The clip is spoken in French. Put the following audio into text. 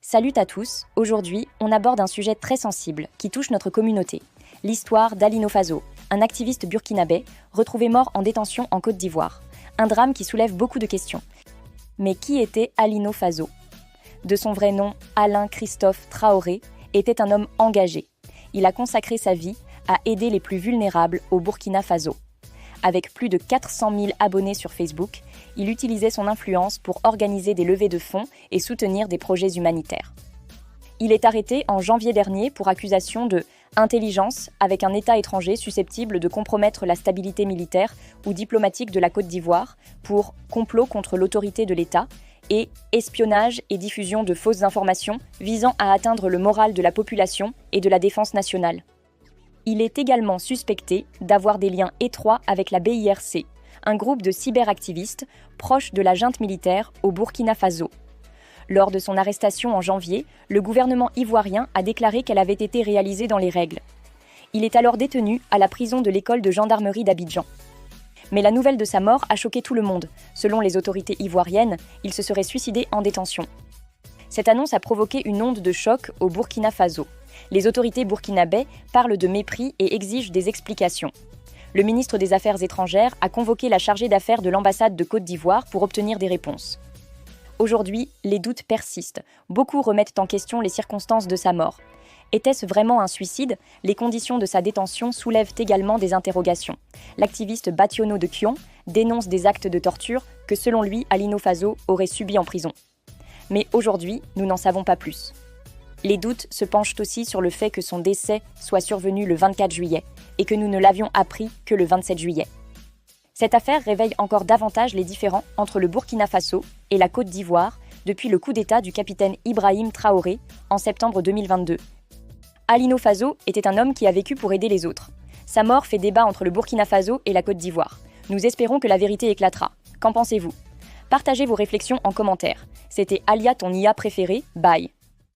Salut à tous, aujourd'hui on aborde un sujet très sensible qui touche notre communauté, l'histoire d'Alino Faso, un activiste burkinabé retrouvé mort en détention en Côte d'Ivoire. Un drame qui soulève beaucoup de questions. Mais qui était Alino Faso ? De son vrai nom, Alain Christophe Traoré, était un homme engagé. Il a consacré sa vie à aider les plus vulnérables au Burkina Faso. Avec plus de 400 000 abonnés sur Facebook, il utilisait son influence pour organiser des levées de fonds et soutenir des projets humanitaires. Il est arrêté en janvier dernier pour accusation de intelligence avec un État étranger susceptible de compromettre la stabilité militaire ou diplomatique de la Côte d'Ivoire, pour complot contre l'autorité de l'État et espionnage et diffusion de fausses informations visant à atteindre le moral de la population et de la défense nationale. Il est également suspecté d'avoir des liens étroits avec la BIRC, un groupe de cyberactivistes proche de la junte militaire au Burkina Faso. Lors de son arrestation en janvier, le gouvernement ivoirien a déclaré qu'elle avait été réalisée dans les règles. Il est alors détenu à la prison de l'école de gendarmerie d'Abidjan. Mais la nouvelle de sa mort a choqué tout le monde. Selon les autorités ivoiriennes, il se serait suicidé en détention. Cette annonce a provoqué une onde de choc au Burkina Faso. Les autorités burkinabais parlent de mépris et exigent des explications. Le ministre des Affaires étrangères a convoqué la chargée d'affaires de l'ambassade de Côte d'Ivoire pour obtenir des réponses. Aujourd'hui, les doutes persistent. Beaucoup remettent en question les circonstances de sa mort. Était-ce vraiment un suicide ? Les conditions de sa détention soulèvent également des interrogations. L'activiste Bationo de Kion dénonce des actes de torture que, selon lui, Alino Faso aurait subis en prison. Mais aujourd'hui, nous n'en savons pas plus. Les doutes se penchent aussi sur le fait que son décès soit survenu le 24 juillet et que nous ne l'avions appris que le 27 juillet. Cette affaire réveille encore davantage les différends entre le Burkina Faso et la Côte d'Ivoire depuis le coup d'État du capitaine Ibrahim Traoré en septembre 2022. Alino Faso était un homme qui a vécu pour aider les autres. Sa mort fait débat entre le Burkina Faso et la Côte d'Ivoire. Nous espérons que la vérité éclatera. Qu'en pensez-vous ? Partagez vos réflexions en commentaire. C'était Alia, ton IA préférée. Bye.